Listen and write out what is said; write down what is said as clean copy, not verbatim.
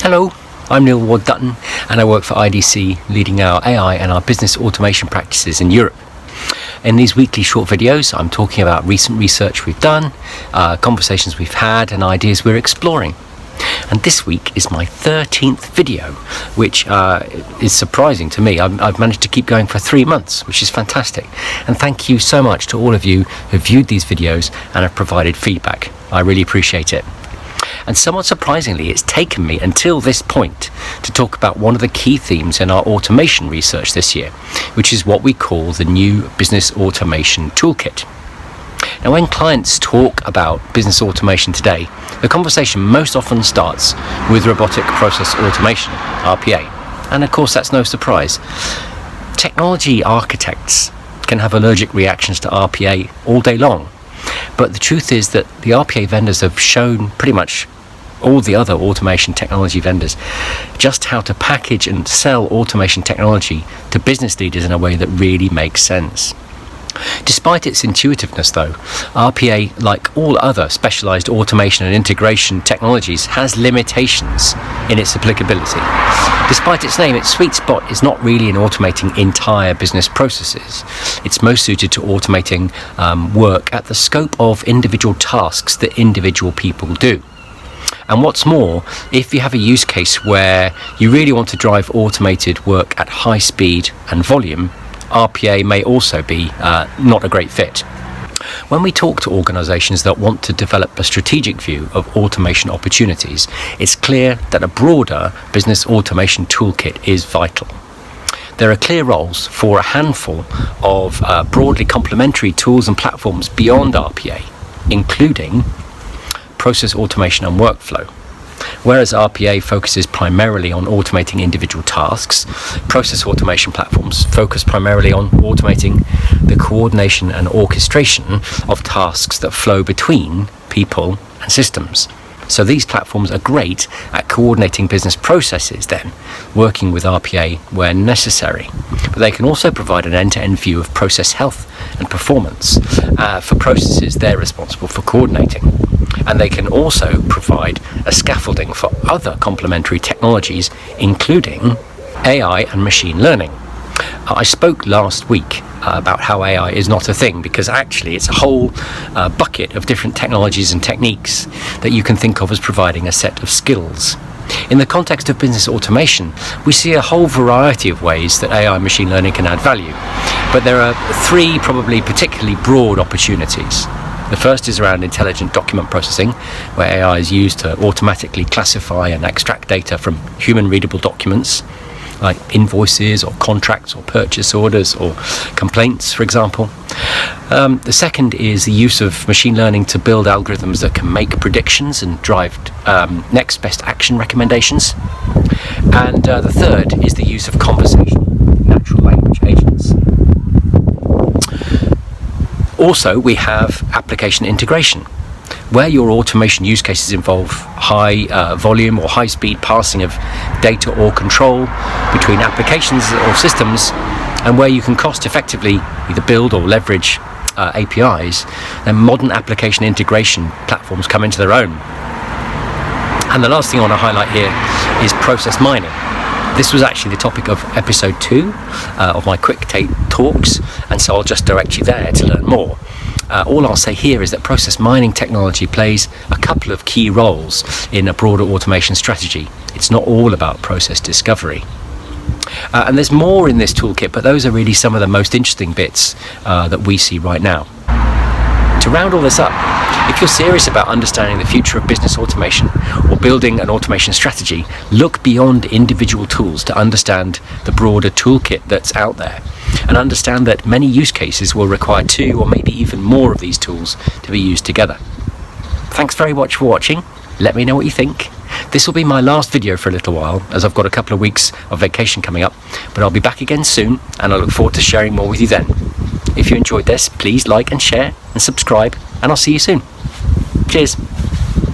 Hello, I'm Neil Ward-Dutton and I work for IDC, leading our AI and our business automation practices in Europe. In these weekly short videos, I'm talking about recent research we've done, conversations we've had and ideas we're exploring. And this week is my 13th video, which is surprising to me. I've managed to keep going for 3 months, which is fantastic. And thank you so much to all of you who viewed these videos and have provided feedback. I really appreciate it. And somewhat surprisingly, it's taken me until this point to talk about one of the key themes in our automation research this year, which is what we call the new Business Automation Toolkit. Now, when clients talk about business automation today, the conversation most often starts with robotic process automation, RPA. And of course, that's no surprise. Technology architects can have allergic reactions to RPA all day long. But the truth is that the RPA vendors have shown, pretty much all the other automation technology vendors, just how to package and sell automation technology to business leaders in a way that really makes sense. Despite its intuitiveness though, RPA, like all other specialized automation and integration technologies, has limitations in its applicability. Despite its name, its sweet spot is not really in automating entire business processes. It's most suited to automating work at the scope of individual tasks that individual people do. And what's more, if you have a use case where you really want to drive automated work at high speed and volume, RPA may also be not a great fit. When we talk to organizations that want to develop a strategic view of automation opportunities, it's clear that a broader business automation toolkit is vital. There are clear roles for a handful of broadly complementary tools and platforms beyond RPA, including process automation and workflow. Whereas RPA focuses primarily on automating individual tasks, process automation platforms focus primarily on automating the coordination and orchestration of tasks that flow between people and systems. So these platforms are great at coordinating business processes then, working with RPA where necessary. But they can also provide an end-to-end view of process health and performance for processes they're responsible for coordinating. And they can also provide a scaffolding for other complementary technologies, including AI and machine learning. I spoke last week about how AI is not a thing, because actually it's a whole bucket of different technologies and techniques that you can think of as providing a set of skills. In the context of business automation, we see a whole variety of ways that AI and machine learning can add value. But there are 3 probably particularly broad opportunities. The first is around intelligent document processing, where AI is used to automatically classify and extract data from human-readable documents, like invoices or contracts or purchase orders or complaints, for example. The second is the use of machine learning to build algorithms that can make predictions and drive next best action recommendations. And the third is the use of conversation, natural language agents. Also, we have application integration, where your automation use cases involve high volume or high speed passing of data or control between applications or systems, and where you can cost effectively either build or leverage APIs, then modern application integration platforms come into their own. And the last thing I want to highlight here is process mining. This was actually the topic of episode 2 of my quick take talks, and so I'll just direct you there to learn more. All I'll say here is that process mining technology plays a couple of key roles in a broader automation strategy. It's not all about process discovery. And there's more in this toolkit, but those are really some of the most interesting bits that we see right now. To round all this up, if you're serious about understanding the future of business automation or building an automation strategy, look beyond individual tools to understand the broader toolkit that's out there, and understand that many use cases will require 2 or maybe even more of these tools to be used together. Thanks very much for watching. Let me know what you think. This will be my last video for a little while, as I've got a couple of weeks of vacation coming up, but I'll be back again soon, and I look forward to sharing more with you then. If you enjoyed this, please like and share and subscribe, and I'll see you soon. Cheers.